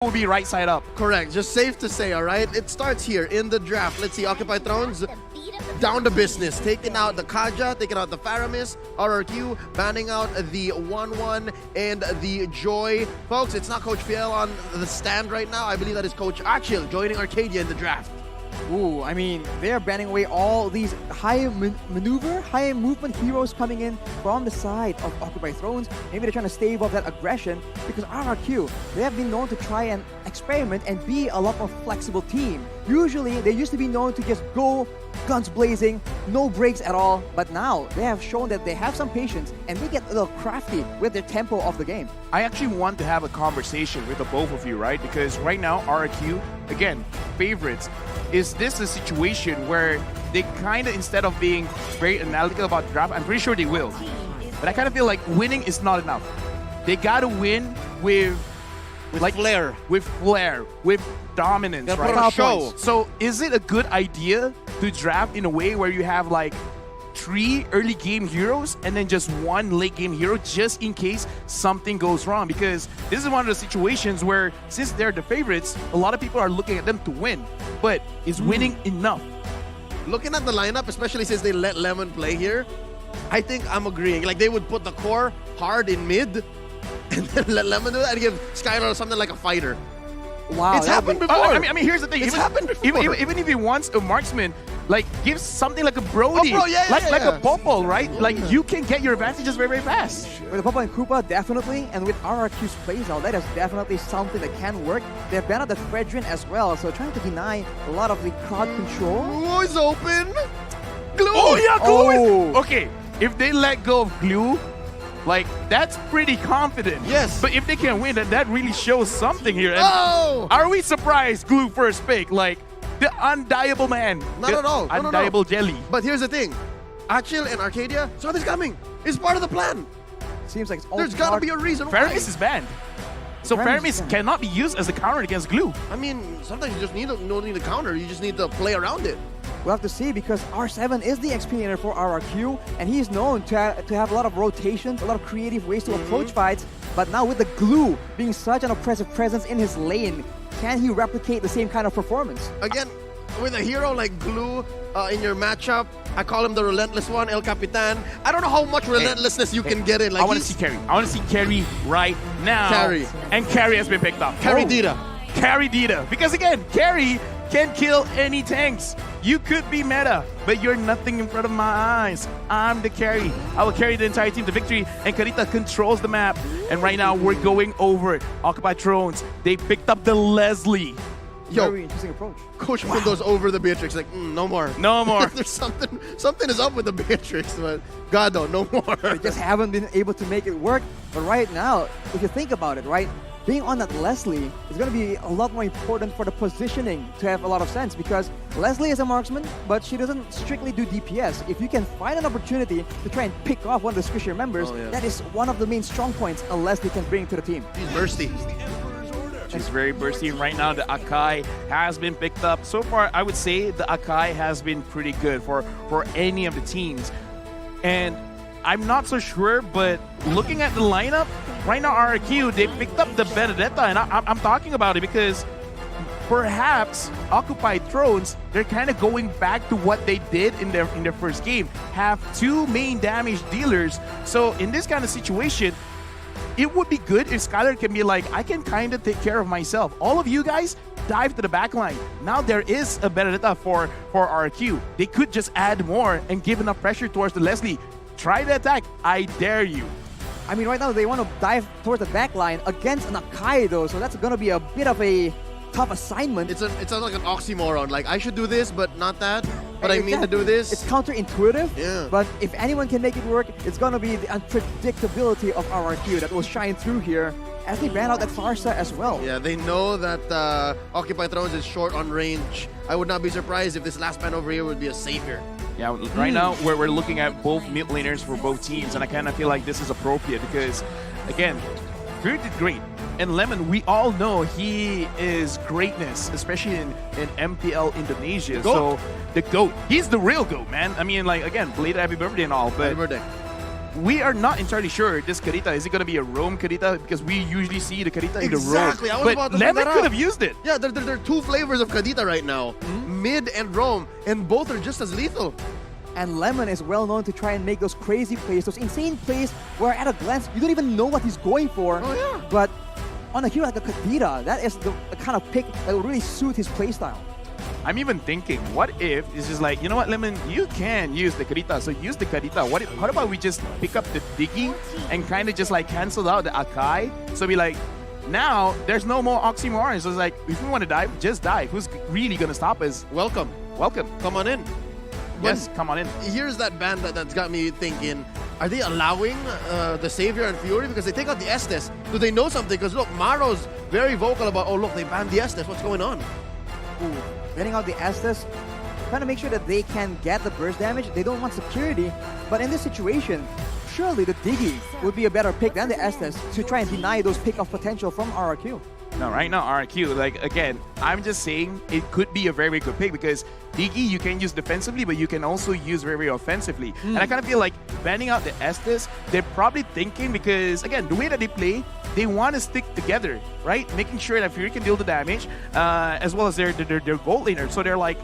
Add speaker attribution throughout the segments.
Speaker 1: will be right side up.
Speaker 2: Correct. Just safe to say, all right? It starts here in the draft. Let's see, Occupy Thrones down to business. Taking out the Kaja, taking out the Faramis, RRQ, banning out the 1-1 and the Joy. Folks, it's not Coach Fiel on the stand right now. I believe that is Coach Achil joining Arcadia in the draft.
Speaker 3: Ooh, I mean, they're banning away all these high maneuver, high movement heroes coming in from the side of Occupy Thrones. Maybe they're trying to stave off that aggression because RRQ, they have been known to try and experiment and be a lot more flexible team. Usually, they used to be known to just go guns blazing, no breaks at all, but now they have shown that they have some patience and they get a little crafty with their tempo of the game.
Speaker 1: I actually want to have a conversation with the both of you, right? Because right now, RRQ, again, favorites. Is this a situation where they kind of, instead of being very analytical about the draft, I'm pretty sure they will. But I kind of feel like winning is not enough. They got to win with like
Speaker 2: flair.
Speaker 1: With flair, with dominance, right?
Speaker 2: Put on a show.
Speaker 1: So is it a good idea to draft in a way where you have like 3 early game heroes and then just 1 late game hero just in case something goes wrong? Because this is one of the situations where since they're the favorites, a lot of people are looking at them to win. But is winning enough?
Speaker 2: Looking at the lineup, especially since they let Lemon play here, I think I'm agreeing. Like they would put the core hard in mid and then let Lemon do that and give Skylar something like a fighter.
Speaker 3: Wow,
Speaker 2: It's happened before.
Speaker 1: I mean, here's the thing.
Speaker 2: It's happened before.
Speaker 1: Even if he wants a marksman, like give something like a Brody,
Speaker 2: Oh, bro, yeah,
Speaker 1: like
Speaker 2: yeah.
Speaker 1: a Popol, right? Like you can get your advantages very, very fast.
Speaker 3: With the Papa and Koopa, definitely, and with RRQ's playstyle, that is definitely something that can work. They've banned out the Fredrin as well, so trying to deny a lot of the crowd control.
Speaker 2: Glue is open. Glue.
Speaker 1: Oh yeah, Glue is
Speaker 3: Oh.
Speaker 1: okay. If they let go of Glue, like that's pretty confident.
Speaker 2: Yes.
Speaker 1: But if they can win, then that really shows something here. And
Speaker 2: Oh!
Speaker 1: are we surprised Glue first pick? Like the undiable man.
Speaker 2: Not
Speaker 1: the
Speaker 2: at all. No, no, no.
Speaker 1: Undiable jelly.
Speaker 2: But here's the thing. Achil and Arcadia saw this coming. It's part of the plan.
Speaker 3: Seems like it's all
Speaker 2: There's got to be a reason why.
Speaker 1: Faramis is banned. So
Speaker 3: Faramis is
Speaker 1: Faramis
Speaker 3: banned.
Speaker 1: cannot be used as a counter against Glue.
Speaker 2: I mean, sometimes you just don't need a counter. You just need to play around it.
Speaker 3: We'll have to see because R7 is the XP laner for RRQ, and he's known to have a lot of rotations, a lot of creative ways to approach fights. But now with the Glue being such an oppressive presence in his lane, can he replicate the same kind of performance?
Speaker 2: Again, with a hero like Glue in your matchup, I call him the relentless one, El Capitan. I don't know how much relentlessness you can get in. Like
Speaker 1: I want to see Carry. I want to see Carry right now.
Speaker 2: Carry.
Speaker 1: And Carry has been picked up.
Speaker 2: Carry
Speaker 1: Oh.
Speaker 2: Dita.
Speaker 1: Carry Dita. Because again, Carry can kill any tanks. You could be meta, but you're nothing in front of my eyes. I'm the carry. I will carry the entire team to victory, and Carita controls the map. And right now, we're going over Occupy Thrones. They picked up the Leslie.
Speaker 3: Very
Speaker 2: Yo,
Speaker 3: interesting approach.
Speaker 2: Coach Mundo's over the Beatrix. Like, no more.
Speaker 1: No more.
Speaker 2: There's something is up with the Beatrix, but God, no more.
Speaker 3: They just haven't been able to make it work. But right now, if you think about it, right, being on that Leslie is going to be a lot more important for the positioning to have a lot of sense because Leslie is a marksman, but she doesn't strictly do DPS. If you can find an opportunity to try and pick off one of the squishier members, that is one of the main strong points a Leslie can bring to the team.
Speaker 2: He's bursty.
Speaker 1: She's very bursty. And right now, the Akai has been picked up. So far, I would say the Akai has been pretty good for any of the teams. And I'm not so sure, but looking at the lineup, right now RRQ, they picked up the Benedetta, and I'm talking about it because perhaps Occupy Thrones, they're kind of going back to what they did in their first game, have 2 main damage dealers. So in this kind of situation, it would be good if Skylar can be like, I can kind of take care of myself. All of you guys dive to the back line. Now there is a Benedetta for RRQ. They could just add more and give enough pressure towards the Leslie. Try the attack. I dare you.
Speaker 3: I mean, right now they want to dive towards the back line against an Akai though, so that's going to be a bit of a tough assignment.
Speaker 2: It's like an oxymoron. Like, I should do this, but not that. But I mean to do this.
Speaker 3: It's counterintuitive,
Speaker 2: Yeah.
Speaker 3: but if anyone can make it work, it's going to be the unpredictability of RRQ that will shine through here as they ban out that Farsa as well.
Speaker 2: Yeah, they know that Occupy Thrones is short on range. I would not be surprised if this last ban over here would be a savior.
Speaker 1: Yeah, right now we're looking at both mid laners for both teams, and I kind of feel like this is appropriate because, again, Fear did great. And Lemon, we all know he is greatness, especially in MPL Indonesia. So the GOAT. He's the real GOAT, man. I mean, like, again, belated happy birthday and all, but
Speaker 2: Happy birthday.
Speaker 1: we are not entirely sure this Karita, is it going to be a roam Karita? Because we usually see the Karita in the roam.
Speaker 2: Exactly, I was
Speaker 1: But
Speaker 2: about to bring
Speaker 1: Lemon
Speaker 2: that
Speaker 1: could
Speaker 2: up.
Speaker 1: have used it.
Speaker 2: Yeah, there are two flavors of Kadita right now. Mid and Roam, and both are just as lethal.
Speaker 3: And Lemon is well known to try and make those crazy plays, those insane plays where at a glance you don't even know what he's going for.
Speaker 2: Oh, yeah.
Speaker 3: But on a hero like a Kadita, that is the kind of pick that will really suit his playstyle.
Speaker 1: I'm even thinking, what if it's just like, you know what, Lemon, you can use the Karita, so use the Karita. What about we just pick up the Diggy and kind of just like cancel out the Akai? So be like, now there's no more oxymorons. So it's like, if we want to dive, just dive. Who's really going to stop us?
Speaker 2: Welcome.
Speaker 1: Welcome.
Speaker 2: Come on in.
Speaker 1: Yes, come on in.
Speaker 2: Here's that ban that's got me thinking, are they allowing the Savior and Fury? Because they take out the Estes. Do they know something? Because look, Maro's very vocal about, oh look, they banned the Estes. What's going on?
Speaker 3: Ooh, letting out the Estes, trying to make sure that they can get the burst damage. They don't want security, but in this situation, surely the Diggy would be a better pick than the Estes to try and deny those pick-off potential from RRQ.
Speaker 1: No, right now, RRQ, like, again, I'm just saying it could be a very, very good pick because Diggy you can use defensively, but you can also use very, very offensively. And I kind of feel like banning out the Estes, they're probably thinking because, again, the way that they play, they want to stick together, right? Making sure that Fury can deal the damage, as well as their gold laner. So they're like,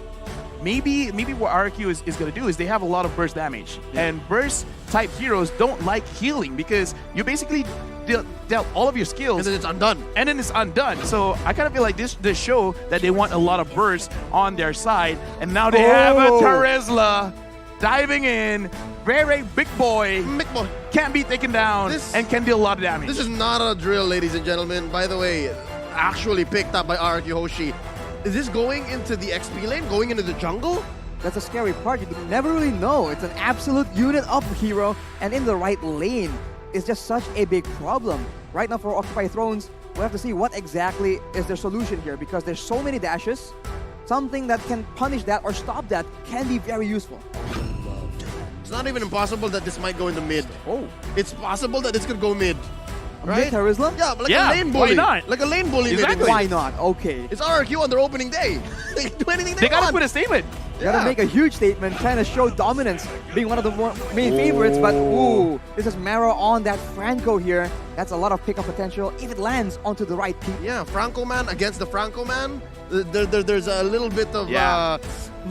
Speaker 1: maybe what RRQ is going to do is they have a lot of burst damage. And burst type heroes don't like healing because you basically dealt all of your skills.
Speaker 2: And then it's undone.
Speaker 1: And then it's undone. So I kind of feel like this show that they want a lot of burst on their side. And now they have a Terizla diving in. Very big boy.
Speaker 2: Big boy.
Speaker 1: Can't be taken down and can deal a lot of damage.
Speaker 2: This is not a drill, ladies and gentlemen. By the way, actually picked up by RRQ Hoshi. Is this going into the XP lane? Going into the jungle?
Speaker 3: That's a scary part. You never really know. It's an absolute unit of the hero, and in the right lane is just such a big problem. Right now for Occupy Thrones, we'll have to see what exactly is their solution here because there's so many dashes. Something that can punish that or stop that can be very useful.
Speaker 2: It's not even impossible that this might go in the mid.
Speaker 3: Oh.
Speaker 2: It's possible that this could go mid. Right?
Speaker 3: Mid-Terizla?
Speaker 2: Yeah, but like
Speaker 1: Yeah,
Speaker 2: a lane bully.
Speaker 1: why not?
Speaker 2: Like a lane bully.
Speaker 1: Exactly.
Speaker 2: maybe.
Speaker 3: Why not? Okay.
Speaker 2: It's RRQ on their opening day. They can do anything
Speaker 1: They gotta
Speaker 2: want.
Speaker 1: put a statement.
Speaker 3: Gotta make a huge statement, trying to show dominance, being one of the main favorites, but ooh, this is Maro on that Franco here. That's a lot of pickup potential if it lands onto the right peak.
Speaker 2: Yeah, Franco man against the Franco man. There's a little bit of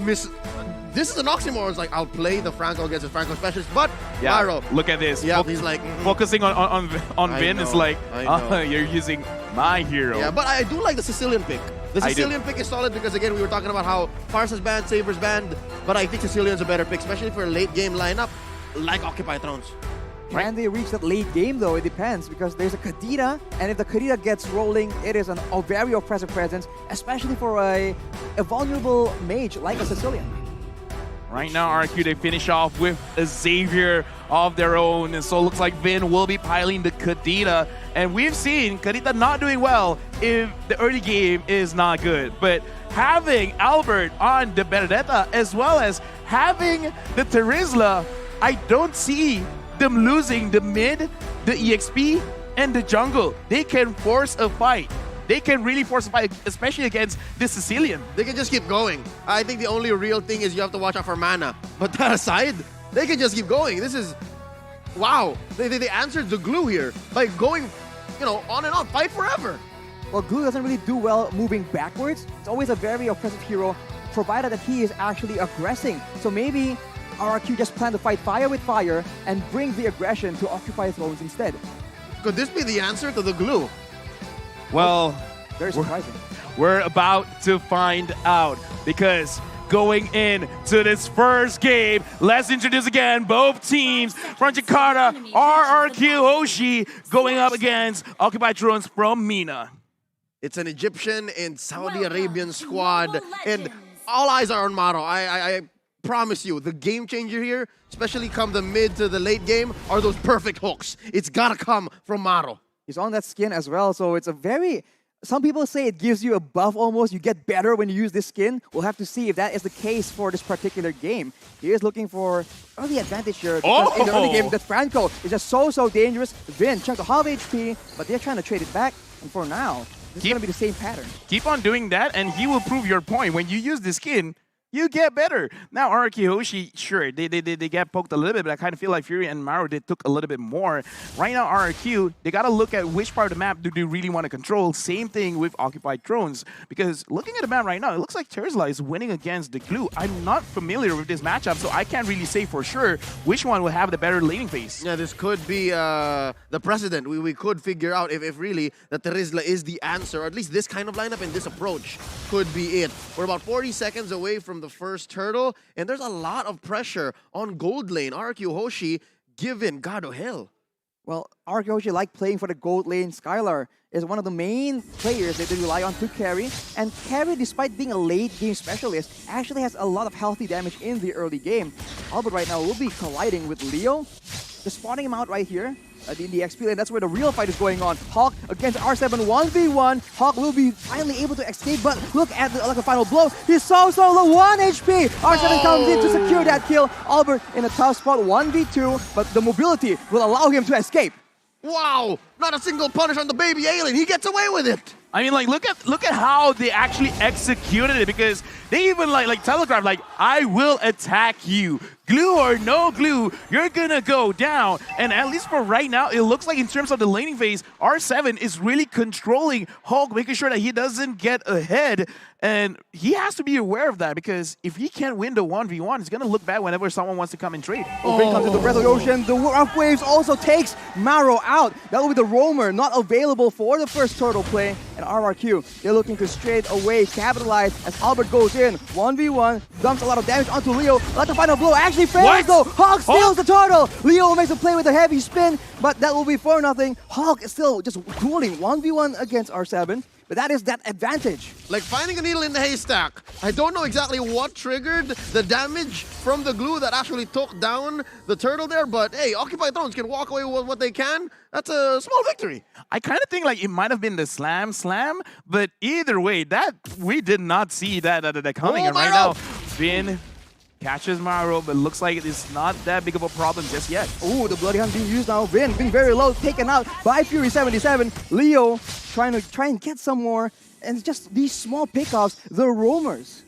Speaker 2: This is an oxymoron. It's like, I'll play the Franco against the Franco specialist, but
Speaker 1: Yeah,
Speaker 2: Maro.
Speaker 1: look at this.
Speaker 2: Yeah, he's like...
Speaker 1: Focusing on
Speaker 2: I
Speaker 1: Vin is
Speaker 2: know,
Speaker 1: like,
Speaker 2: I know.
Speaker 1: you're using my hero.
Speaker 2: Yeah, but I do like the Sicilian pick. The
Speaker 1: I do.
Speaker 2: Sicilian pick is solid because, again, we were talking about how Farsa's banned, Saber's banned, but I think Sicilian's a better pick, especially for a late game lineup like Occupy Thrones.
Speaker 3: Can they reach that late game though? It depends because there's a Kadita, and if the Kadita gets rolling, it is a very oppressive presence, especially for a vulnerable mage like a Sicilian.
Speaker 1: Right now, RRQ, they finish off with a Xavier of their own, and so it looks like Vin will be piling the Kadita. And we've seen Kadita not doing well if the early game is not good. But having Albert on the Benedetta, as well as having the Terizla, I don't see them losing the mid, the EXP, and the jungle. They can force a fight. They can really force a fight, especially against the Sicilian.
Speaker 2: They can just keep going. I think the only real thing is you have to watch out for mana. But that aside, they can just keep going. This is... Wow. They answered the glue here by going, you know, on and on. Fight forever.
Speaker 3: Well, Glue doesn't really do well moving backwards. It's always a very oppressive hero, provided that he is actually aggressing. So maybe RRQ just plan to fight fire with fire and bring the aggression to Occupy Thrones instead.
Speaker 2: Could this be the answer to the glue?
Speaker 1: Well,
Speaker 3: Very surprising.
Speaker 1: we're about to find out because going into this first game, let's introduce again both teams from Jakarta, RRQ Hoshi going up against Occupy Thrones from Mina.
Speaker 2: It's an Egyptian and Saudi Arabian squad, and all eyes are on Maro. I promise you, the game changer here, especially come the mid to the late game, are those perfect hooks. It's gotta come from Maro.
Speaker 3: He's on that skin as well, so it's a very... Some people say it gives you a buff almost. You get better when you use this skin. We'll have to see if that is the case for this particular game. He is looking for early advantage here because in the early game, the Franco is just so dangerous. Vin, chunk of half HP, but they're trying to trade it back. And for now, this is going to be the same pattern.
Speaker 1: Keep on doing that and he will prove your point. When you use the skin, you get better. Now, RRQ Hoshi, sure, they get poked a little bit, but I kind of feel like Fury and Maro, they took a little bit more. Right now, RRQ, they got to look at which part of the map do they really want to control. Same thing with Occupied Thrones, because looking at the map right now, it looks like Terzla is winning against the Glue. I'm not familiar with this matchup, so I can't really say for sure which one will have the better laning phase.
Speaker 2: Yeah, this could be the precedent. We could figure out if really that Terzla is the answer, or at least this kind of lineup and this approach could be it. We're about 40 seconds away from the first turtle, and there's a lot of pressure on gold lane. RRQ Hoshi given God of hell.
Speaker 3: Well, RRQ Hoshi like playing for the gold lane. Skylar is one of the main players that they rely on to carry. And carry, despite being a late game specialist, actually has a lot of healthy damage in the early game. Albert right now will be colliding with Leo. Just spawning him out right here in the XP lane. That's where the real fight is going on. Hawk against R7 1v1. Hawk will be finally able to escape, but look at the final blow. He's so low, 1 HP. R7 comes in to secure that kill. Albert in a tough spot, 1v2, but the mobility will allow him to escape.
Speaker 2: Wow! Not a single punish on the baby alien. He gets away with it.
Speaker 1: I mean, like, look at how they actually executed it, because they even like telegraphed, like, I will attack you. Glue or no glue, you're gonna go down. And at least for right now, it looks like in terms of the laning phase, R7 is really controlling Hulk, making sure that he doesn't get ahead. And he has to be aware of that, because if he can't win the 1v1, it's gonna look bad whenever someone wants to come and trade.
Speaker 3: Vin comes to the Breath of the Ocean. The Rough Waves also takes Maro out. That will be the roamer, not available for the first turtle play. And RRQ, they're looking to straight away capitalize as Albert goes in. 1v1, dumps a lot of damage onto Leo. Let the final blow actually fails though. Hawk steals the turtle. Leo makes a play with a heavy spin, but that will be 4-0. Hawk is still just dueling 1v1 against R7. But that is that advantage.
Speaker 2: Like finding a needle in the haystack. I don't know exactly what triggered the damage from the glue that actually took down the turtle there, but hey, Occupied Thrones can walk away with what they can. That's a small victory.
Speaker 1: I kind of think like it might have been the slam, but either way, that we did not see that coming. And right now, Vin catches Maro, but looks like it's not that big of a problem just yet.
Speaker 3: Oh, the Bloody Hunt being used now. Vin very low, taken out by Fury 77. Leo trying and get some more, and it's just these small pickoffs, the roamers.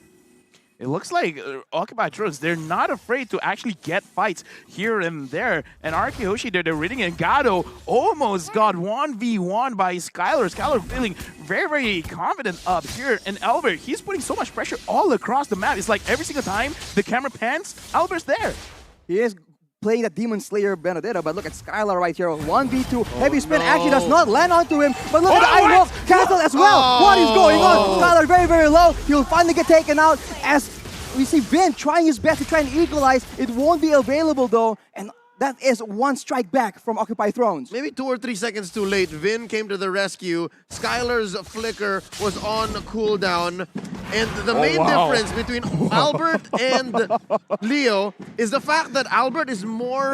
Speaker 1: It looks like Occupied Thrones, they're not afraid to actually get fights here and there. And RRQ Hoshi, they're reading, and Gado almost got 1v1 by Skylar. Skylar feeling very confident up here. And Albert, he's putting so much pressure all across the map. It's like every single time the camera pans, Albert's there.
Speaker 3: He is playing that Demon Slayer Benedetta, but look at Skylar right here. 1v2, heavy spin actually does not land onto him, but look at the Iron Wolf cancel as well. What is going on? Skylar very low. He'll finally get taken out as we see Vin trying his best to try and equalize. It won't be available though, and that is one strike back from Occupied Thrones.
Speaker 2: Maybe 2 or 3 seconds too late. Vin came to the rescue. Skylar's flicker was on cooldown. And the main difference between Albert and Leo is the fact that Albert is more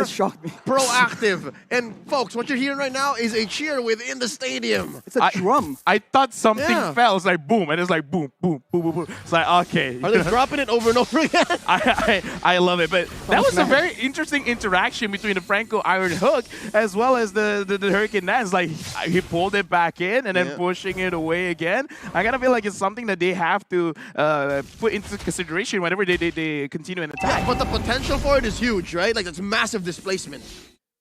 Speaker 2: proactive. And folks, what you're hearing right now is a cheer within the stadium.
Speaker 3: It's a drum.
Speaker 1: I thought something fell. It's like boom, and it's like boom, boom, boom, boom, boom. It's like, okay.
Speaker 2: Are they dropping it over and over again?
Speaker 1: I love it. But that was a very interesting interaction between the Franco Iron Hook as well as the Hurricane Nance. Like, he pulled it back in and then pushing it away again. I kind of feel like it's something that they have to put into consideration whenever they continue an attack.
Speaker 2: Yeah, but the potential for it is huge, right? Like, it's massive displacement.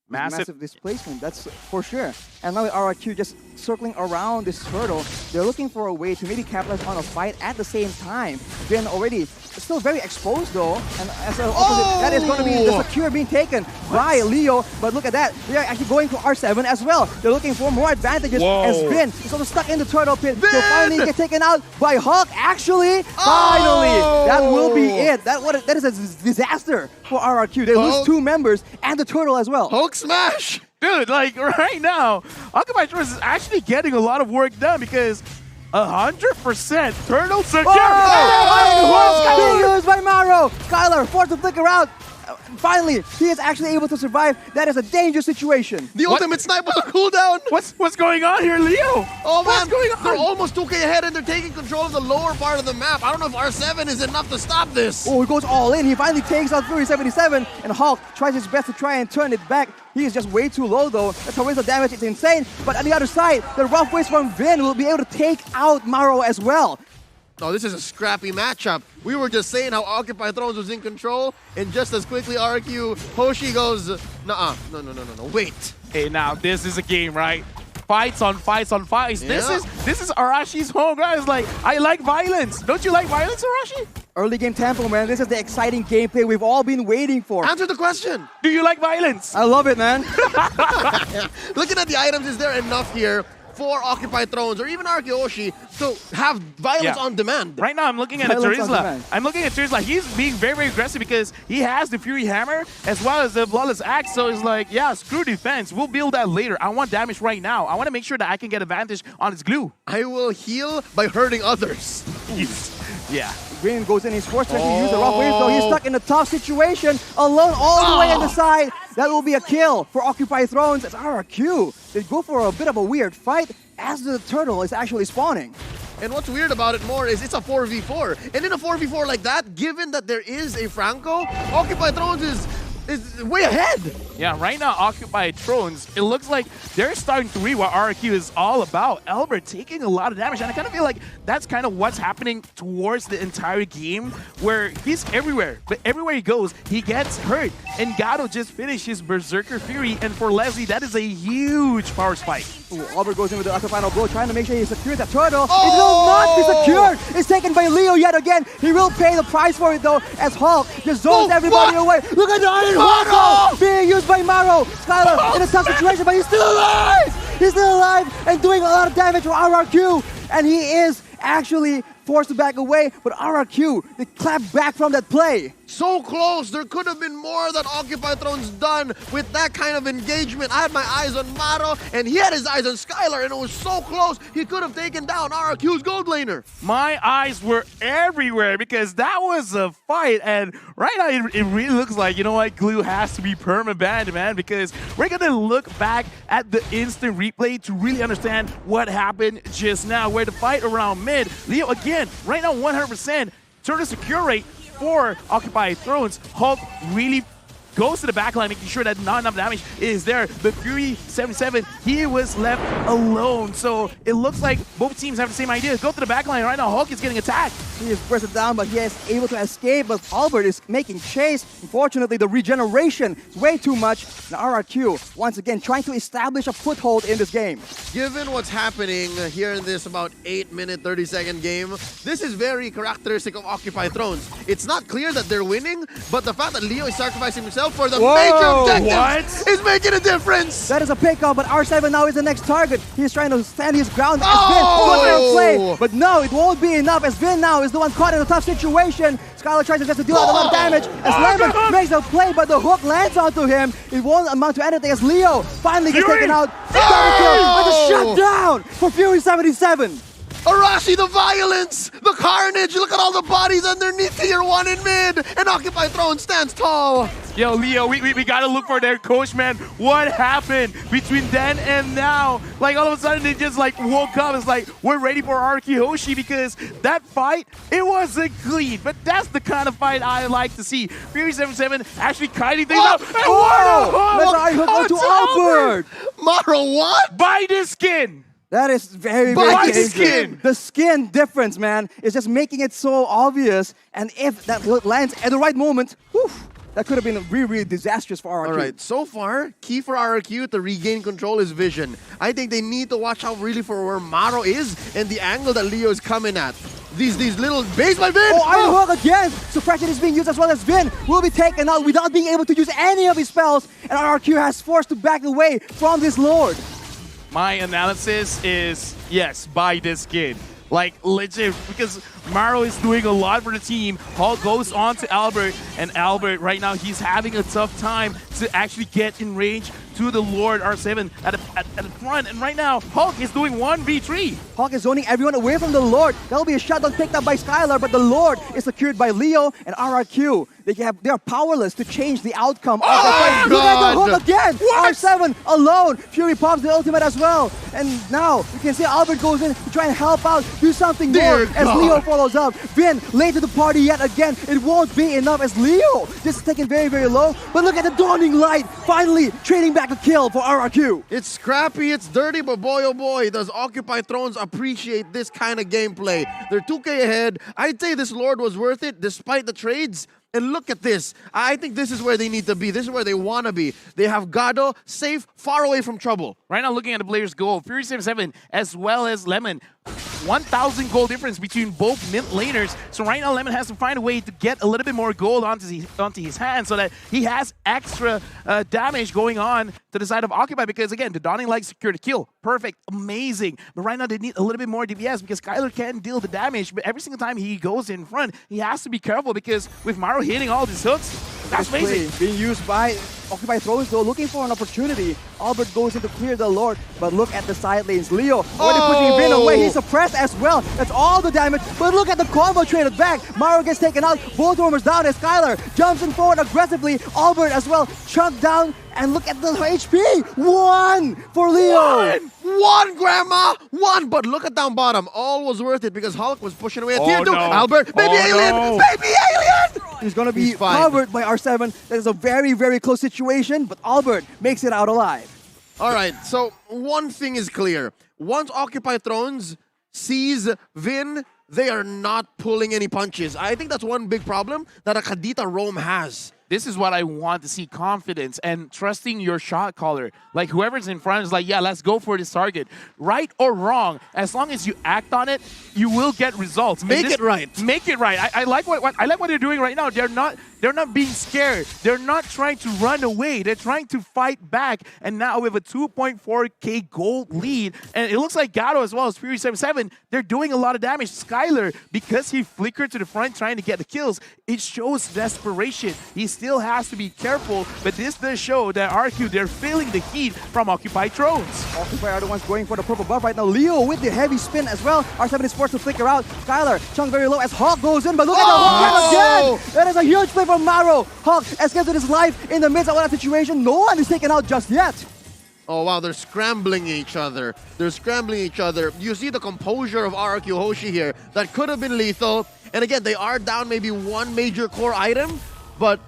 Speaker 3: Massive displacement, that's for sure. And now with RRQ just circling around this turtle, they're looking for a way to maybe capitalize on a fight at the same time. Vin already still very exposed though, and as an opposite, that is going to be the secure being taken by Leo. But look at that, they are actually going to R7 as well. They're looking for more advantages as Vin is also stuck in the turtle pit. He'll finally get taken out by Hawk. Actually, finally, that will be it. That is a disaster for RRQ. They lose 2 members and the turtle as well.
Speaker 2: Hulk smash!
Speaker 1: Dude, like right now, Occupied Thrones is actually getting a lot of work done because 100% turtle secure.
Speaker 3: Being used by Maro. Skylar forced to flicker out. Finally, he is actually able to survive. That is a dangerous situation.
Speaker 2: The ultimate snipe was a cooldown.
Speaker 1: What's going on here, Leo?
Speaker 2: Oh man,
Speaker 1: what's going on?
Speaker 2: They're almost 2K ahead and they're taking control of the lower part of the map. I don't know if R7 is enough to stop this.
Speaker 3: Oh, he goes all in. He finally takes out Fury 77, and Hulk tries his best to try and turn it back. He is just way too low though. That's how the damage is insane. But on the other side, the rough waves from Vin will be able to take out Maro as well.
Speaker 2: Oh, this is a scrappy matchup. We were just saying how Occupy Thrones was in control, and just as quickly RRQ Hoshi goes, nuh-uh, no, wait.
Speaker 1: Hey, now this is a game, right? Fights on fights on fights.
Speaker 2: Yeah.
Speaker 1: This is Arashi's home, guys. Like, I like violence. Don't you like violence, Arashi?
Speaker 3: Early game tempo, man. This is the exciting gameplay we've all been waiting for.
Speaker 2: Answer the question.
Speaker 1: Do you like violence?
Speaker 3: I love it, man.
Speaker 2: Looking at the items, is there enough here for Occupy Thrones or even RRQ Hoshi to have violence on demand?
Speaker 1: Right now, I'm looking at
Speaker 3: Violence on
Speaker 1: Turizla.
Speaker 3: demand.
Speaker 1: I'm looking at Turizla. He's being very, very aggressive because he has the Fury Hammer as well as the Bloodless Axe. So it's like, yeah, screw defense. We'll build that later. I want damage right now. I want to make sure that I can get advantage on his glue.
Speaker 2: I will heal by hurting others.
Speaker 1: Yeah.
Speaker 3: Green goes in, he's forced to actually use the rough wave, though he's stuck in a tough situation, alone all the way on the side. That will be a kill for Occupy Thrones as RRQ. They go for a bit of a weird fight as the turtle is actually spawning.
Speaker 2: And what's weird about it more is it's a 4v4. And in a 4v4 like that, given that there is a Franco, Occupy Thrones is way ahead.
Speaker 1: Yeah, right now, Occupy Thrones, it looks like they're starting to read what RRQ is all about. Albert taking a lot of damage, and I kind of feel like that's kind of what's happening towards the entire game, where he's everywhere, but everywhere he goes, he gets hurt. And Gato just finished his Berserker Fury, and for Leslie, that is a huge power spike.
Speaker 3: Ooh, Albert goes in with the upper final blow, trying to make sure he secures that turtle. It will not be secured! It's taken by Leo yet again. He will pay the price for it, though, as Hulk just zones everybody away. Look at the Iron Hulk being used by Maro. Skylar in a tough situation, but he's still alive! He's still alive and doing a lot of damage for RRQ. And he is actually forced to back away, but RRQ, they clap back from that play.
Speaker 2: So close. There could have been more that Occupy Thrones done with that kind of engagement. I had my eyes on Maro, and he had his eyes on Skylar, and it was so close. He could have taken down RRQ's gold laner.
Speaker 1: My eyes were everywhere because that was a fight, and right now it really looks like, you know what, Glue has to be perma-banned, man, because we're gonna look back at the instant replay to really understand what happened just now, where the fight around mid, Leo again, right now 100%, turn secure rate for Occupy Thrones. Hulk really goes to the backline, making sure that not enough damage is there. But Fury 77, he was left alone. So it looks like both teams have the same idea. Go to the backline. Right now, Hulk is getting attacked.
Speaker 3: He is bursted down, but he is able to escape. But Albert is making chase. Unfortunately, the regeneration is way too much. And RRQ, once again, trying to establish a foothold in this game.
Speaker 2: Given what's happening here in this about 8-minute, 30-second game, this is very characteristic of Occupy Thrones. It's not clear that they're winning, but the fact that Leo is sacrificing himself for the major objectives is making a difference.
Speaker 3: That is a pickoff, but R7 now is the next target. He's trying to stand his ground as Vin put their play, but no, it won't be enough as Vin now is the one caught in a tough situation. Skylar tries to just deal out a lot of damage as Lemon makes a play, but the hook lands onto him. It won't amount to anything as Leo finally gets taken out. Double kill, but the shutdown for Fury 77.
Speaker 2: Arashi, the violence, the carnage, look at all the bodies underneath tier 1 in mid, and Occupy Thrones stands tall.
Speaker 1: Yo, Leo, we gotta look for their coach, man. What happened between then and now? Like, all of a sudden, they just, like, woke up. It's like, we're ready for RRQ Hoshi because that fight, it wasn't clean. But that's the kind of fight I like to see. Fury 77 actually kiting things out. And
Speaker 3: Let's hook to Albert.
Speaker 2: Maro, what?
Speaker 1: Buy this skin.
Speaker 3: That is very,
Speaker 2: Buy
Speaker 3: very
Speaker 2: the
Speaker 3: dangerous.
Speaker 2: skin.
Speaker 3: The skin difference, man, is just making it so obvious. And if that lands at the right moment, whew, that could have been really, really disastrous for RRQ.
Speaker 2: All right, so far, key for RRQ to regain control is vision. I think they need to watch out really for where Maro is and the angle that Leo is coming at. These little base by Vin.
Speaker 3: Oh, Iron Hook again! Suppression is being used as well as Vin will be taken out without being able to use any of his spells. And RRQ has forced to back away from this Lord.
Speaker 1: My analysis is, yes, buy this skin. Like, legit, because Maro is doing a lot for the team. Hulk goes on to Albert, and Albert, right now, he's having a tough time to actually get in range to the Lord R7 at the front. And right now, Hulk is doing 1v3.
Speaker 3: Hulk is zoning everyone away from the Lord. That'll be a shutdown picked up by Skylar, but the Lord is secured by Leo and RRQ. They are powerless to change the outcome of the fight. Look at the hook again!
Speaker 1: What?
Speaker 3: R7 alone. Fury pops the ultimate as well. And now, you can see Albert goes in to try and help out, do something more as Leo follows up. Vin late to the party yet again. It won't be enough as Leo just taken very, very low. But look at the dawning light. Finally, trading back mega kill for RRQ.
Speaker 2: It's scrappy, it's dirty, but boy oh boy, does Occupy Thrones appreciate this kind of gameplay. They're 2K ahead. I'd say this Lord was worth it despite the trades. And look at this. I think this is where they need to be. This is where they want to be. They have Gado safe, far away from trouble.
Speaker 1: Right now, looking at the players' goal, Fury 77 as well as Lemon. 1,000 goal difference between both mid laners. So right now, Lemon has to find a way to get a little bit more gold onto his hand so that he has extra damage going on to the side of Occupy. Because again, the Dawning Light secured a kill. Perfect, amazing. But right now, they need a little bit more DPS because Skylar can deal the damage. But every single time he goes in front, he has to be careful because with Maro hitting all these hooks, that's amazing.
Speaker 3: Being used by Occupy Thrones though, looking for an opportunity. Albert goes in to clear the Lord, but look at the side lanes. Leo already pushing Vin away. He's suppressed as well. That's all the damage. But look at the combo traded back. Maro gets taken out. Both roamers down as Skylar jumps in forward aggressively. Albert as well chunked down. And look at the HP. 1 for Leo.
Speaker 2: One, Grandma! One! But look at down bottom. All was worth it because Hulk was pushing away at tier 2.
Speaker 1: No.
Speaker 2: Albert, baby alien!
Speaker 1: No.
Speaker 2: Baby alien!
Speaker 3: He's going to be
Speaker 2: He's fine.
Speaker 3: covered by R7. That is a very, very close situation, but Albert makes it out alive.
Speaker 2: All right, so one thing is clear. Once Occupy Thrones sees Vin, they are not pulling any punches. I think that's one big problem that a Kadita Rome has.
Speaker 1: This is what I want to see, confidence and trusting your shot caller. Like whoever's in front is like, yeah, let's go for this target. Right or wrong, as long as you act on it, you will get results.
Speaker 2: Make it right.
Speaker 1: Make it right. I like what they're doing right now. They're not being scared. They're not trying to run away. They're trying to fight back. And now with a 2.4k gold lead, and it looks like Gato as well as Fury 77, they're doing a lot of damage. Skylar, because he flickered to the front trying to get the kills, it shows desperation. He still has to be careful, but this does show that RQ, they're feeling the heat from Occupy Thrones.
Speaker 3: Occupy are the ones going for the purple buff right now. Leo with the heavy spin as well. R7 is forced to flicker out. Skylar, chunk very low as Hawk goes in, but look at the Hawk again! That is a huge play from Maro. Hawk escapes his life in the midst of that situation. No one is taken out just yet.
Speaker 2: Oh wow, they're scrambling each other. They're scrambling each other. You see the composure of RRQ Hoshi here. That could have been lethal. And again, they are down maybe one major core item, but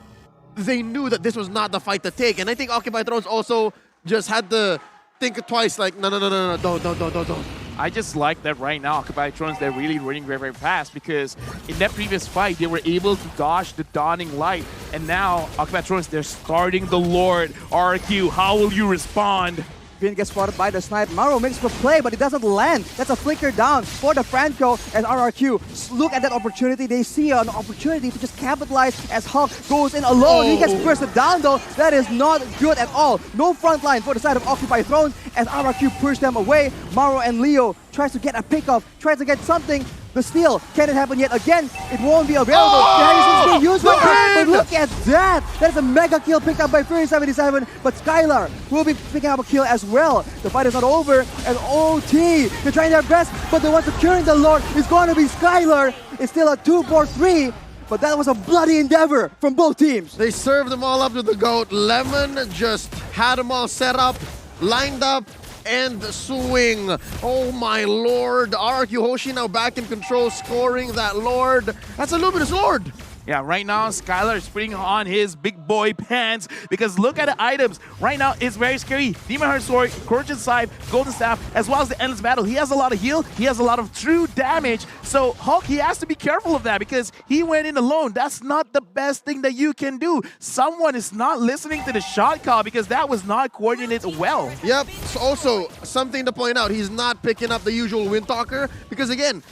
Speaker 2: they knew that this was not the fight to take. And I think Occupy Thrones also just had to think twice, like, no, don't.
Speaker 1: I just like that right now, Occupy Thrones, they're really running very, very fast because in that previous fight, they were able to dodge the Dawning Light. And now, Occupy Thrones, they're starting the Lord. RQ, how will you respond?
Speaker 3: Vin gets spotted by the snipe. Maro makes for play, but it doesn't land. That's a flicker down for the Franco as RRQ. Look at that opportunity. They see an opportunity to just capitalize as Hulk goes in alone. He gets bursted down though. That is not good at all. No front line for the side of Occupy Thrones as RRQ push them away. Maro and Leo tries to get a pickoff, tries to get something. The steal, can it happen yet again? It won't be available. The being used but look at that! That is a mega kill picked up by Fury 77, but Skylar will be picking up a kill as well. The fight is not over, and OT, they're trying their best, but the one securing the Lord is going to be Skylar. It's still a 2-4-3, but that was a bloody endeavor from both teams.
Speaker 2: They served them all up to the GOAT. Lemon just had them all set up, lined up, and swing. Oh my lord. RRQ Hoshi now back in control, scoring that Lord. That's a luminous Lord.
Speaker 1: Yeah, right now, Skylar is putting on his big boy pants because look at the items. Right now, it's very scary. Demon Heart Sword, Corruption Scythe, Golden Staff, as well as the Endless Battle. He has a lot of heal. He has a lot of true damage. So Hulk, he has to be careful of that because he went in alone. That's not the best thing that you can do. Someone is not listening to the shot call because that was not coordinated well.
Speaker 2: Yep. So also, something to point out, he's not picking up the usual Windtalker because again,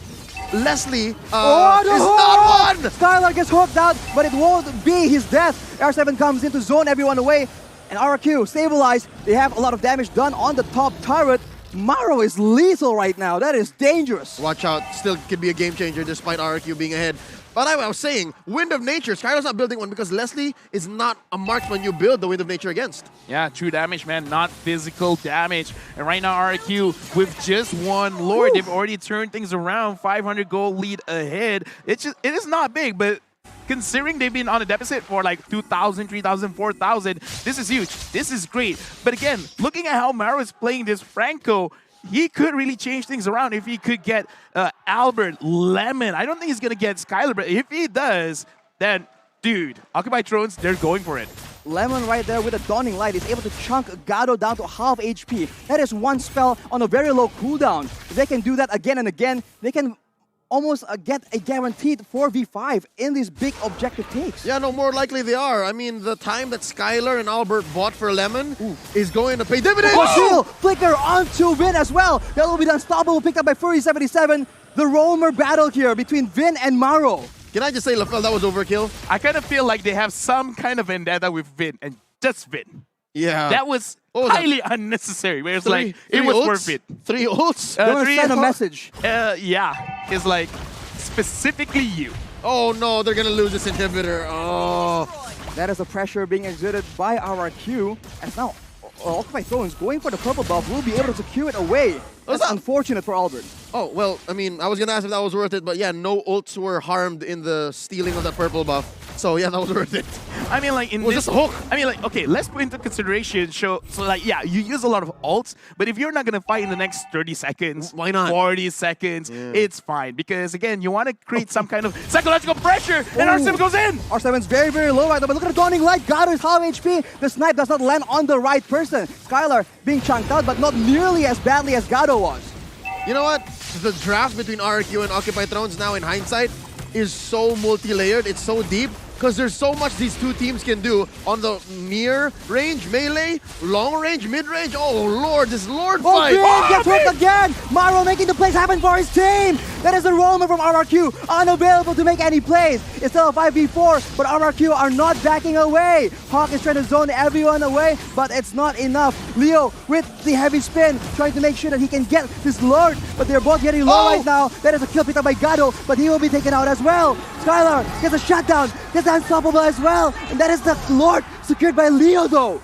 Speaker 2: Leslie is not one!
Speaker 3: Skylar gets hooked out, but it won't be his death. R7 comes in to zone everyone away, and RRQ stabilized. They have a lot of damage done on the top turret. Maro is lethal right now. That is dangerous.
Speaker 2: Watch out. Still could be a game changer despite RRQ being ahead. But I was saying, Wind of Nature, Skylar's not building one because Leslie is not a marksman you build the Wind of Nature against.
Speaker 1: Yeah, true damage, man, not physical damage. And right now, RRQ, with just one Lord, they've already turned things around. 500 goal lead ahead. It is not big, but considering they've been on a deficit for like 2,000, 3,000, 4,000, this is huge. This is great. But again, looking at how Maro is playing this Franco, he could really change things around if he could get Albert, Lemon. I don't think he's going to get Skylar, but if he does, then, dude, Occupy Thrones, they're going for it.
Speaker 3: Lemon right there with a Dawning Light is able to chunk Gado down to half HP. That is one spell on a very low cooldown. If they can do that again and again, they can almost get a guaranteed 4v5 in these big objective takes.
Speaker 2: Yeah, no, more likely they are. I mean, the time that Skylar and Albert bought for Lemon is going to pay dividends.
Speaker 3: Still, Flicker onto Vin as well. That will be the Unstoppable picked up by Fury77. The roamer battle here between Vin and Maro.
Speaker 2: Can I just say, LaFell, that was overkill?
Speaker 1: I kind of feel like they have some kind of vendetta with Vin and just Vin.
Speaker 2: Yeah.
Speaker 1: That was highly unnecessary. Where it's like, it
Speaker 2: three
Speaker 1: was
Speaker 2: ults?
Speaker 1: worth it.
Speaker 2: 3 ults?
Speaker 3: They want to send a message.
Speaker 1: Yeah. It's like, specifically you.
Speaker 2: Oh no, they're gonna lose this inhibitor. Oh.
Speaker 3: That is the pressure being exerted by RRQ. And now, Occupy Thrones going for the purple buff will be able to secure it away. That's unfortunate for Albert.
Speaker 2: Oh, well, I mean, I was gonna ask if that was worth it, but yeah, no ults were harmed in the stealing of that purple buff. So yeah, that was worth it.
Speaker 1: I mean, like, in
Speaker 2: Was
Speaker 1: this
Speaker 2: this a hook?
Speaker 1: I mean, like, okay, let's put into consideration, so like, yeah, you use a lot of ults, but if you're not gonna fight in the next 30 seconds,
Speaker 2: Why not?
Speaker 1: 40 seconds, it's fine. Because again, you want to create some kind of psychological pressure, and R7 goes in!
Speaker 3: R7's very, very low right now, but look at the Dawning Light. Gado is half HP. The snipe does not land on the right person. Skylar being chunked out, but not nearly as badly as Gado was.
Speaker 2: You know what? The draft between RRQ and Occupy Thrones now in hindsight is so multi-layered, it's so deep, because there's so much these two teams can do on the near range, melee, long range, mid range. Oh lord, this Lord fight!
Speaker 3: Vin gets hooked again! Maro making the plays happen for his team! That is a roamer from RRQ, unavailable to make any plays. It's still a 5v4, but RRQ are not backing away. Hawk is trying to zone everyone away, but it's not enough. Leo with the heavy spin, trying to make sure that he can get this Lord, but they're both getting low right now. That is a kill picked up by Gado, but he will be taken out as well. Skylar gets a shutdown, gets unstoppable as well, and that is the Lord secured by Leo though.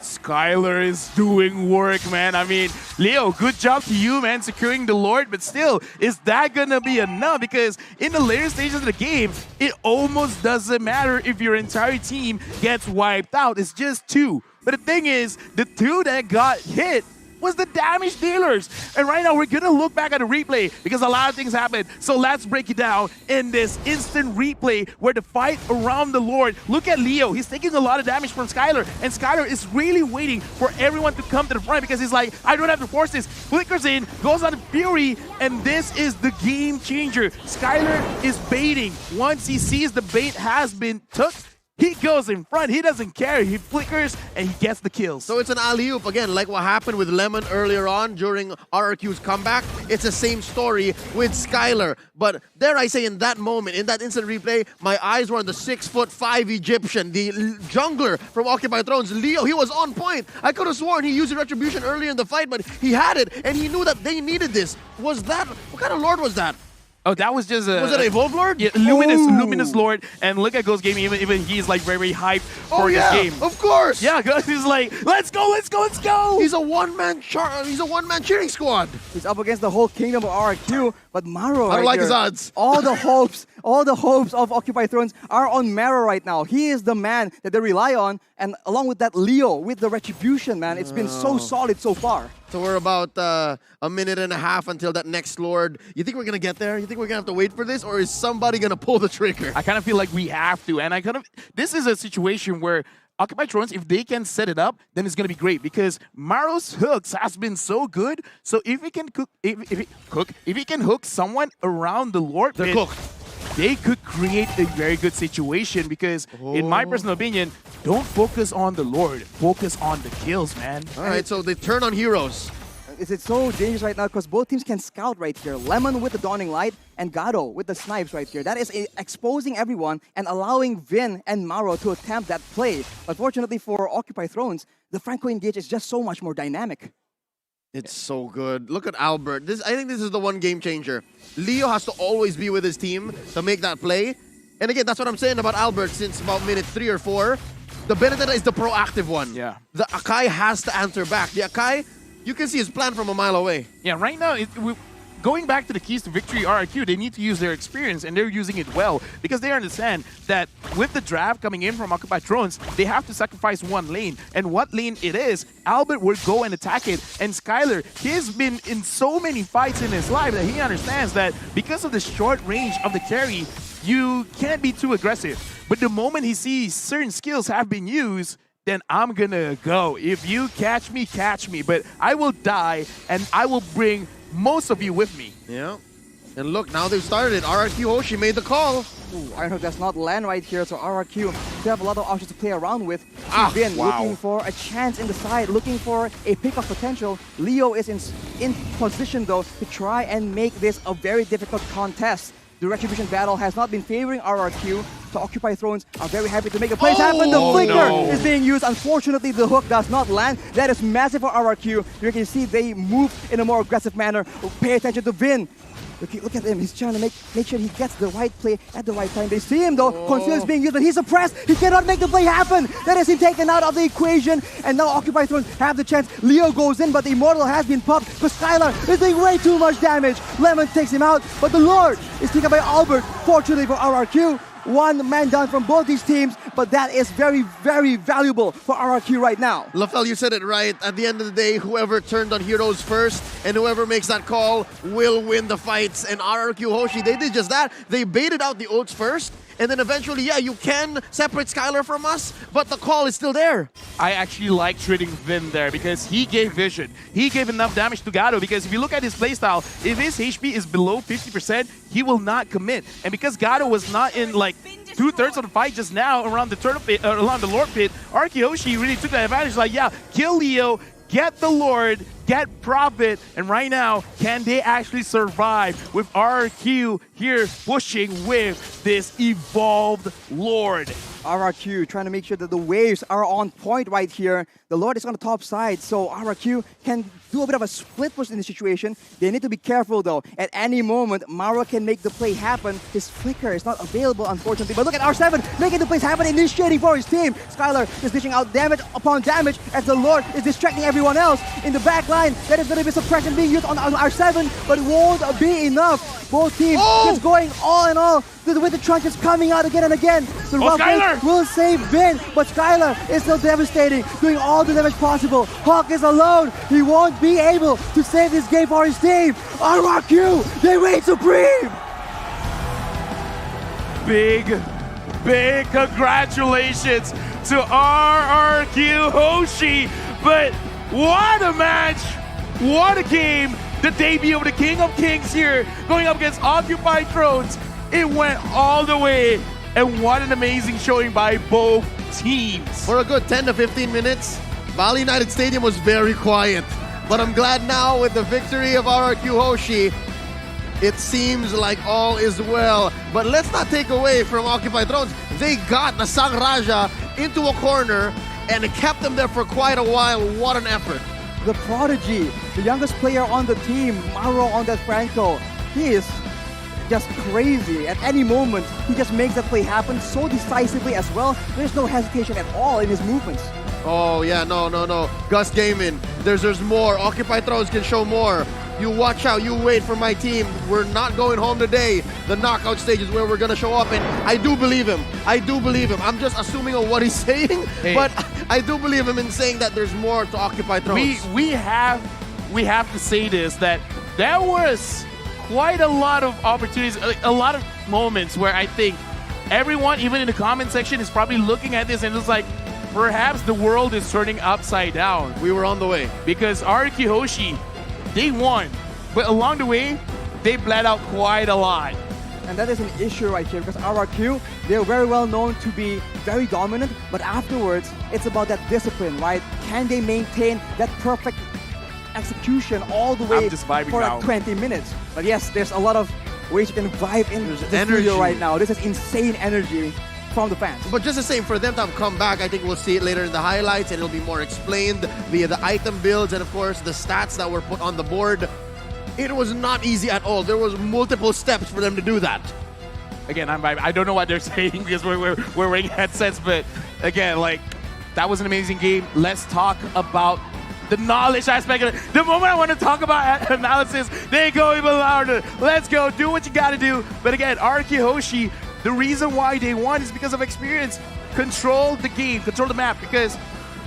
Speaker 1: Skylar is doing work, man. I mean, Leo, good job to you, man, securing the Lord, but still, is that gonna be enough? Because in the later stages of the game, it almost doesn't matter if your entire team gets wiped out. It's just 2. But the thing is, the 2 that got hit was the damage dealers. And right now, we're gonna look back at the replay because a lot of things happened. So let's break it down in this instant replay where the fight around the Lord. Look at Leo. He's taking a lot of damage from Skylar, and Skylar is really waiting for everyone to come to the front because he's like, I don't have to force this. Flickers in, goes on Fury, and this is the game changer. Skylar is baiting. Once he sees the bait has been took, he goes in front. He doesn't care. He flickers and he gets the kills.
Speaker 2: So it's an alley-oop again, like what happened with Lemon earlier on during RRQ's comeback. It's the same story with Skylar. But dare I say, in that moment, in that instant replay, my eyes were on the 6'5" Egyptian, the jungler from Occupy Thrones, Leo. He was on point. I could have sworn he used Retribution earlier in the fight, but he had it, and he knew that they needed this. Was that, what kind of Lord was that?
Speaker 1: Oh, that was just a...
Speaker 2: Was it a Evolve Lord?
Speaker 1: Yeah, Luminous Lord. And look at Ghost Gaming, even he's like very hyped for this game.
Speaker 2: Of course!
Speaker 1: Yeah, Ghost is like, let's go, let's go, let's go!
Speaker 2: He's a one-man cheering squad.
Speaker 3: He's up against the whole kingdom of RRQ, but Maro
Speaker 2: I don't like
Speaker 3: here,
Speaker 2: his odds.
Speaker 3: All the hopes of Occupy Thrones are on Maro right now. He is the man that they rely on, and along with that, Leo with the Retribution, man. It's been so solid so far.
Speaker 2: So we're about a minute and a half until that next Lord. You think we're going to get there? You think we're going to have to wait for this? Or is somebody going to pull the trigger?
Speaker 1: I kind of feel like we have to. And this is a situation where Occupy Thrones, if they can set it up, then it's going to be great because Maro's hooks has been so good. So if he can if he can hook someone around the Lord,
Speaker 2: they're cooked.
Speaker 1: They could create a very good situation because, in my personal opinion, don't focus on the Lord. Focus on the kills, man.
Speaker 2: All right, so they turn on heroes.
Speaker 3: It's so dangerous right now because both teams can scout right here. Lemon with the Dawning Light and Gado with the snipes right here. That is exposing everyone and allowing Vin and Maro to attempt that play. But fortunately for Occupy Thrones, the Franco engage is just so much more dynamic.
Speaker 2: It's so good. Look at Albert. I think this is the one game changer. Leo has to always be with his team to make that play. And again, that's what I'm saying about Albert since about minute 3 or 4. The Benedetta is the proactive one.
Speaker 1: Yeah.
Speaker 2: The Akai has to answer back. The Akai, you can see his plan from a mile away.
Speaker 1: Yeah, right now, going back to the keys to victory RRQ, they need to use their experience, and they're using it well because they understand that with the draft coming in from Occupy Thrones, they have to sacrifice one lane. And what lane it is, Albert will go and attack it. And Skylar, he's been in so many fights in his life that he understands that because of the short range of the carry, you can't be too aggressive. But the moment he sees certain skills have been used, then I'm gonna go. If you catch me, catch me. But I will die, and I will bring most of you with me.
Speaker 2: Yeah. And look, now they've started it. RRQ Hoshi made the call.
Speaker 3: Ooh, Iron Hook does not land right here, so RRQ still have a lot of options to play around with. Vin
Speaker 1: wow.
Speaker 3: looking for a chance in the side, looking for a pick-off potential. Leo is in position, though, to try and make this a very difficult contest. The Retribution battle has not been favoring RRQ, so Occupy Thrones are very happy to make the plays happen. The flicker is being used. Unfortunately, the hook does not land. That is massive for RRQ. You can see they move in a more aggressive manner. Pay attention to Vin. Look at him. He's trying to make sure he gets the right play at the right time. They see him though. Conceal is being used, but he's suppressed. He cannot make the play happen. That is him taken out of the equation. And now Occupy Thrones have the chance. Leo goes in, but the Immortal has been popped. But Skylar is doing way too much damage. Lemon takes him out, but the Lord is taken by Albert. Fortunately for RRQ, one man down from both these teams, but that is very, very valuable for RRQ right now.
Speaker 2: LaFell, you said it right. At the end of the day, whoever turned on heroes first and whoever makes that call will win the fights. And RRQ Hoshi, they did just that. They baited out the ults first, and then eventually, yeah, you can separate Skylar from us, but the call is still there.
Speaker 1: I actually like treating Vin there because he gave vision. He gave enough damage to Gato because if you look at his playstyle, if his HP is below 50%, he will not commit. And because Gato was not in like 2/3 of the fight just now around the turtle pit, around the Lord pit, RRQ Hoshi really took that advantage. Like, yeah, kill Leo, get the Lord, get Prophet, and right now, can they actually survive with RRQ here pushing with this evolved Lord?
Speaker 3: RRQ trying to make sure that the waves are on point right here. The Lord is on the top side, so RRQ can do a bit of a split push in the situation. They need to be careful though. At any moment, Mara can make the play happen. His flicker is not available, unfortunately. But look at R7 making the plays happen, initiating for his team. Skylar is dishing out damage upon damage as the Lord is distracting everyone else. In the back line, there is going to be suppression being used on R7, but it won't be enough. Both teams just going all in all. With the trunks coming out again and again. The rough
Speaker 1: Skylar
Speaker 3: will save Vin, but Skylar is still devastating, doing all the damage possible. Hawk is alone. He won't be able to save this game for his team. RRQ, they reign supreme.
Speaker 1: Big congratulations to RRQ Hoshi. But what a match, what a game. The debut of the King of Kings here, going up against Occupy Thrones. It went all the way, and what an amazing showing by both teams.
Speaker 2: For a good 10 to 15 minutes, Bali United Stadium was very quiet. But I'm glad now with the victory of RRQ Hoshi, it seems like all is well. But let's not take away from Occupy Thrones. They got the Sang Raja into a corner and it kept them there for quite a while. What an effort.
Speaker 3: The prodigy, the youngest player on the team, Mauro on that Franco, he is just crazy. At any moment, he just makes that play happen so decisively as well. There's no hesitation at all in his movements.
Speaker 2: Oh yeah, no. Gus Gaming, there's more. Occupy Thrones can show more. You watch out, you wait for my team. We're not going home today. The knockout stage is where we're gonna show up, and I do believe him. I'm just assuming on what he's saying, but I do believe him in saying that there's more to Occupy Thrones.
Speaker 1: We have to say this, that there was quite a lot of opportunities, a lot of moments where I think everyone, even in the comment section, is probably looking at this and it's like, perhaps the world is turning upside down.
Speaker 2: We were on the way.
Speaker 1: Because RRQ Hoshi, they won, but along the way, they bled out quite a lot.
Speaker 3: And that is an issue right here because RRQ, they're very well known to be very dominant, but afterwards, it's about that discipline, right? Can they maintain that perfect execution all the way for like 20 minutes? But yes, there's a lot of ways you can vibe in the studio right now. This is insane energy from the fans.
Speaker 2: But just the same, for them to have come back, I think we'll see it later in the highlights and it'll be more explained via the item builds and of course the stats that were put on the board. It was not easy at all. There was multiple steps for them to do that.
Speaker 1: Again, I don't know what they're saying because we're wearing headsets, but again, like, that was an amazing game. Let's talk about the knowledge aspect of it. The moment I want to talk about analysis, they go even louder. Let's go, do what you got to do. But again, RRQ Hoshi, the reason why they won is because of experience. Control the game, control the map, because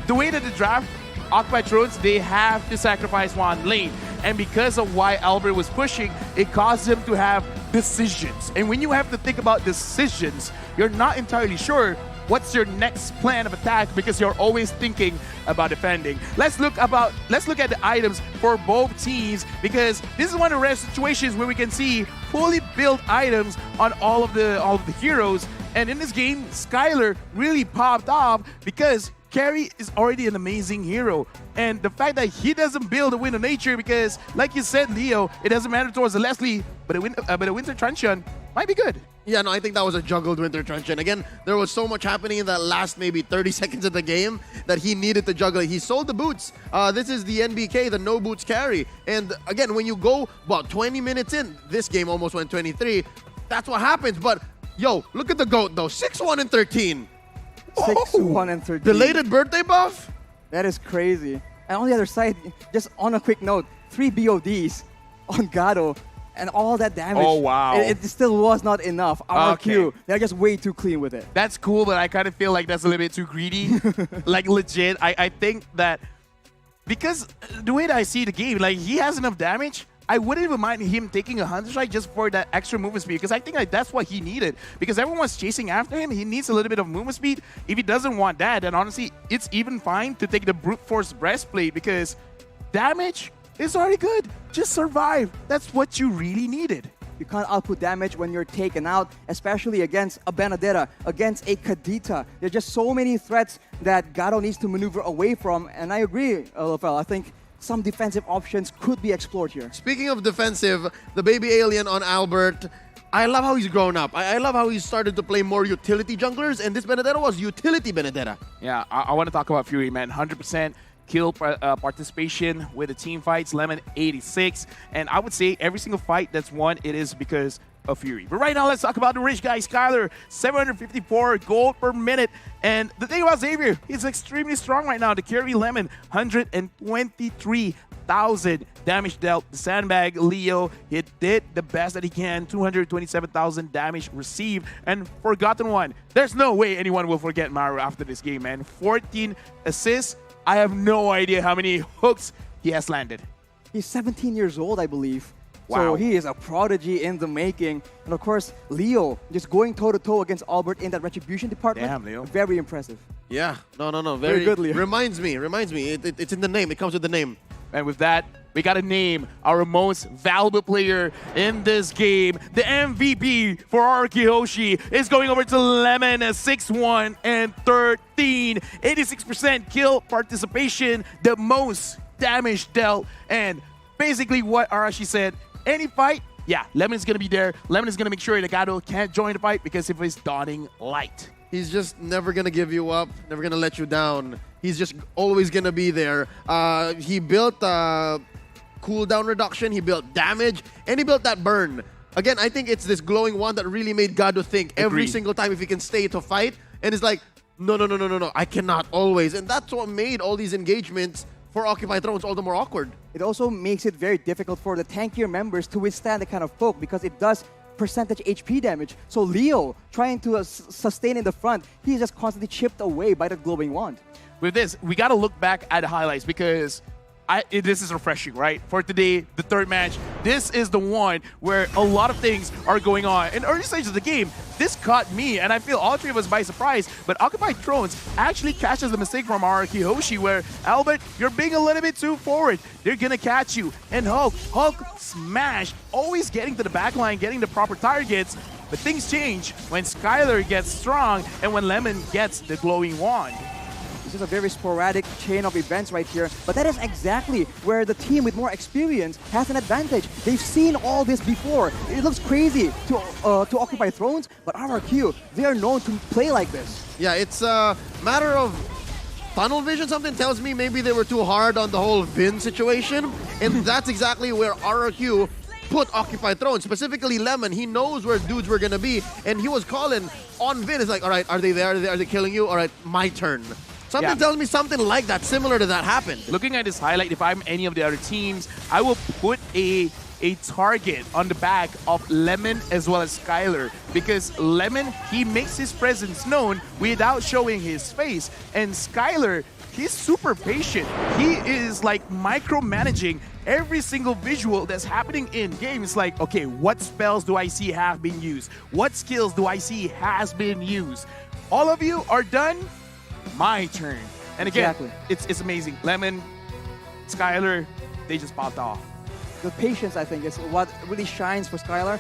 Speaker 1: the way that the draft, Occupy Thrones, they have to sacrifice one lane. And because of why Albert was pushing, it caused them to have decisions. And when you have to think about decisions, you're not entirely sure what's your next plan of attack because you're always thinking about defending. Let's look at the items for both teams because this is one of the rare situations where we can see fully built items on all of the heroes. And in this game, Skylar really popped off because Carry is already an amazing hero. And the fact that he doesn't build a Wind of Nature because, like you said, Leo, it doesn't matter towards the Leslie, but a Winter Truncheon might be good.
Speaker 2: Yeah, no, I think that was a juggled Winter Truncheon. Again, there was so much happening in that last maybe 30 seconds of the game that he needed to juggle it. He sold the boots. This is the NBK, the no boots carry. And again, when you go about 20 minutes in, this game almost went 23, that's what happens. But yo, look at the GOAT though, 6-1 and 13.
Speaker 3: 6-1 and 13.
Speaker 2: Belated birthday buff?
Speaker 3: That is crazy. And on the other side, just on a quick note, 3 BODs on Gado and all that damage.
Speaker 1: Oh, wow.
Speaker 3: It still was not enough. RRQ,
Speaker 1: Okay.
Speaker 3: they're just way too clean with it.
Speaker 1: That's cool, but I kind of feel like that's a little bit too greedy. Like, legit, I think that because the way that I see the game, like, he has enough damage, I wouldn't even mind him taking a Hunter Strike just for that extra movement speed because I think like that's what he needed because everyone's chasing after him. He needs a little bit of movement speed. If he doesn't want that, then honestly, it's even fine to take the Brute Force Breastplate because damage is already good. Just survive. That's what you really needed.
Speaker 3: You can't output damage when you're taken out, especially against a Benedetta, against a Kadita. There are just so many threats that Gado needs to maneuver away from, and I agree, LFL. I think some defensive options could be explored here.
Speaker 2: Speaking of defensive, the baby alien on Albert, I love how he's grown up. I love how he's started to play more utility junglers, and this Benedetta was utility Benedetta.
Speaker 1: Yeah, I want to talk about Fury, man. 100% kill participation with the team fights, Lemon 86. And I would say every single fight that's won, it is because of Fury. But right now, let's talk about the rich guy, Skylar. 754 gold per minute. And the thing about Xavier, he's extremely strong right now. The carry Lemon, 123,000 damage dealt. The Sandbag, Leo, he did the best that he can. 227,000 damage received. And Forgotten One, there's no way anyone will forget Maru after this game, man. 14 assists. I have no idea how many hooks he has landed.
Speaker 3: He's 17 years old, I believe.
Speaker 1: Wow.
Speaker 3: So he is a prodigy in the making. And of course, Leo just going toe-to-toe against Albert in that retribution department.
Speaker 1: Damn, Leo.
Speaker 3: Very impressive.
Speaker 2: Yeah, no.
Speaker 3: Very good, Leo.
Speaker 2: Reminds me. It's in the name. It comes with the name.
Speaker 1: And with that, we got to name our most valuable player in this game. The MVP for RRQ Hoshi is going over to Lemon, 6-1 and 13. 86% kill participation, the most damage dealt. And basically what Arashi said, any fight, yeah, Lemon is going to be there. Lemon is going to make sure that Gado can't join the fight because of his dawning light.
Speaker 2: He's just never going to give you up, never going to let you down. He's just always going to be there. He built cooldown reduction, he built damage, and he built that burn. Again, I think it's this glowing one that really made Gado think every single time if he can stay to fight. And it's like, no, I cannot always. And that's what made all these engagements for Occupy Thrones all the more awkward.
Speaker 3: It also makes it very difficult for the tankier members to withstand the kind of poke because it does percentage HP damage. So Leo, trying to sustain in the front, he's just constantly chipped away by the glowing wand.
Speaker 1: With this, we got to look back at the highlights because this is refreshing, right? For today, the third match, this is the one where a lot of things are going on. In early stages of the game, this caught me, and I feel all three of us by surprise, but Occupy Thrones actually catches the mistake from RRQ Hoshi where, Albert, you're being a little bit too forward. They're gonna catch you. And Hulk smash, always getting to the back line, getting the proper targets, but things change when Skylar gets strong and when Lemon gets the glowing wand.
Speaker 3: This is a very sporadic chain of events right here, but that is exactly where the team with more experience has an advantage. They've seen all this before. It looks crazy to Occupy Thrones, but RRQ, they are known to play like this.
Speaker 2: Yeah, it's a matter of tunnel vision. Something tells me maybe they were too hard on the whole Vin situation, and that's exactly where RRQ put Occupy Thrones, specifically Lemon. He knows where dudes were gonna be, and he was calling on Vin. It's like, all right, are they there? Are they killing you? All right, my turn. Something tells me something like that, similar to that happened.
Speaker 1: Looking at this highlight, if I'm any of the other teams, I will put a target on the back of Lemon as well as Skylar, because Lemon, he makes his presence known without showing his face, and Skylar, he's super patient. He is like micromanaging every single visual that's happening in game. It's like, okay, what spells do I see have been used? What skills do I see has been used? All of you are done. My turn. And again,
Speaker 3: Exactly.
Speaker 1: it's amazing. Lemon, Skylar, they just popped off.
Speaker 3: The patience, I think, is what really shines for Skylar.